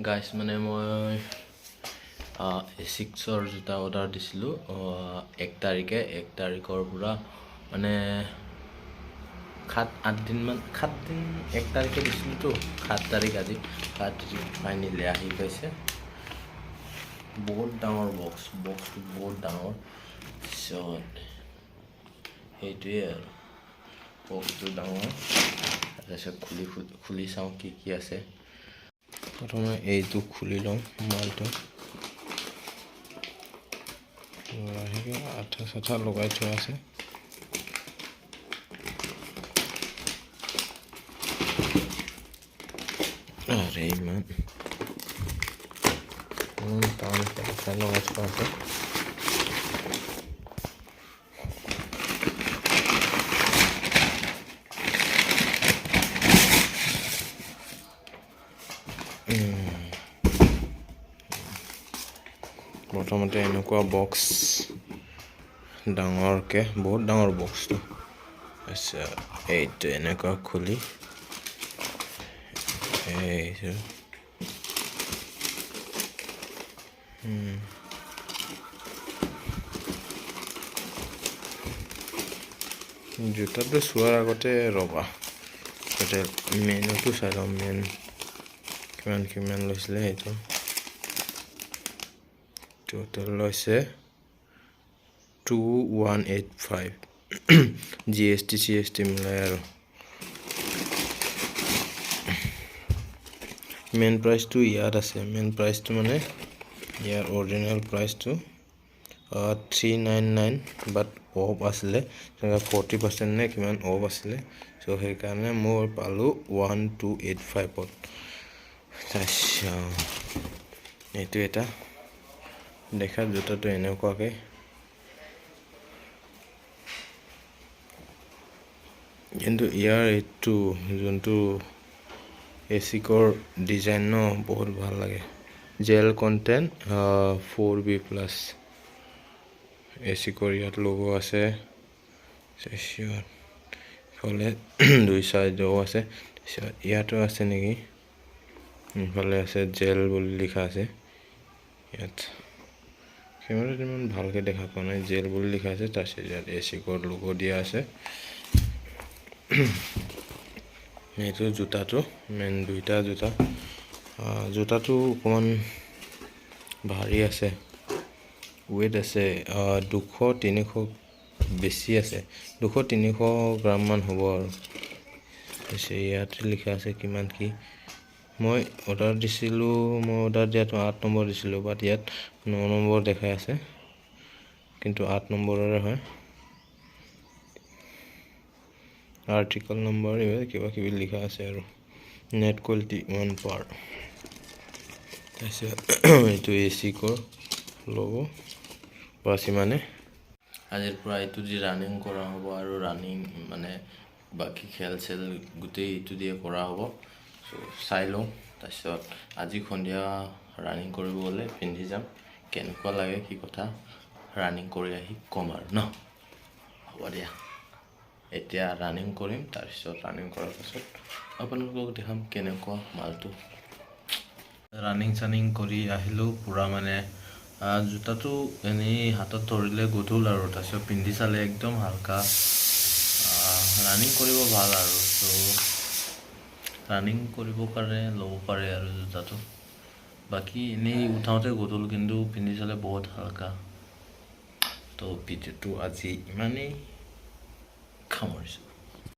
গাইছ মানে মই Asicsৰ জোতা অৰ্ডাৰ দিছিলোঁ 1 তাৰিখে 1 তাৰিখৰ পৰা মানে 7-8 দিন মান 7 দিন 1 তাৰিখে দিছিলোঁতো 7 তাৰিখ আজি 7 তাৰিখ ফাইনেলি আহি পাইছে বহুত ডাঙৰ বক্সটো বহুত ডাঙৰ পিছত সেইটোৱে আৰু বক্সটো ডাঙৰ তাৰপিছত খুলি চাওঁ কি আছে প্ৰথমে এইটো খুলি লওঁ মালটো লাহেকৈ আঠা চাঠা লগাই থোৱা আছে আৰে ইমান টান আঠা লগাই থোৱা আছে প্ৰথমতে এনেকুৱা বক্স ডাঙৰকে বহুত ডাঙৰ বক্সটো আচ্ছা এইটো এনেকুৱা খুলি এইটো জোতাটো চোৱাৰ আগতে ৰবা তাতে মেনুটো চাই লওঁ মেন কিমান লৈছিলে সেইটো টোটেল লৈছে 2185 GST মিলাই আৰু মেইন প্ৰাইচটো ইয়াত আছে মেইন প্ৰাইচটো মানে ইয়াৰ অৰিজিনেল প্ৰাইচটো 399 বাট অফ আছিলে 40% নে কিমান অফ আছিলে সো সেইকাৰণে মই পালোঁ 1285ত আচ্ছা এইটো এটা দেখা জোতাটো এনেকুৱাকৈ কিন্তু ইয়াৰ এইটো যোনটো এচিকৰ ডিজাইন ন বহুত ভাল লাগে জেল কণ্টেণ্ট 4B+ এচিকৰ ইয়াত লোগো আছে ইফালে 2 চাইডো আছে ইয়াতো আছে নেকি ইফালে আছে জেল বুলি লিখা আছে ইয়াত কেমেৰাত ইমান ভালকৈ দেখা পোৱা নাই জেল বুলি লিখা আছে তাৰপিছত ইয়াত এচিকৰ লোগো দিয়া আছে এইটো জোতাটো মেইন দুইটা জোতাটো অকণমান ভাৰী আছে ৱেট আছে 200-300 বেছি আছে 200-300 গ্ৰাম মান হ'ব আৰু ইয়াত লিখা আছে কিমান কি মই অৰ্ডাৰ দিয়াটো 8 নম্বৰ দিছিলোঁ বাট ইয়াত 9 নম্বৰ দেখাই আছে কিন্তু 8 নম্বৰৰে হয় আৰ্টিকল নম্বৰ কিবা কিবি লিখা আছে আৰু নেট কোৱালিটি 1 পাৰ তাৰপিছত এইটো এচিকৰ লোগো বাছ ইমানে আজিৰ পৰা এইটো দি ৰানিং কৰা হ'ব আৰু ৰানিং মানে বাকী খেল চেল গোটেই এইটো দিয়ে কৰা হ'ব চ' চাই লওঁ তাৰপিছত আজি সন্ধিয়া ৰানিং কৰিব গ'লে পিন্ধি যাম কেনেকুৱা লাগে কি কথা ৰানিং কৰি আহি কম আৰু ন হ'ব দিয়া এতিয়া ৰানিং কৰিম তাৰপিছত ৰানিং কৰাৰ পাছত আপোনালোকক দেখাম কেনেকুৱা মালটো ৰানিং চানিং কৰি আহিলোঁ পূৰা মানে জোতাটো এনেই হাতত ধৰিলে গধুল আৰু তাৰপিছত পিন্ধি চালে একদম হালকা ৰানিং কৰিব ভাল আৰু ত' ৰানিং কৰিবৰ কাৰণে ল'ব পাৰে আৰু জোতাটো বাকী এনেই উঠাওঁতে গধুল কিন্তু পিন্ধি চালে বহুত হালকা তো ভিডিঅ'টো আজি ইমানেই সামৰিছোঁ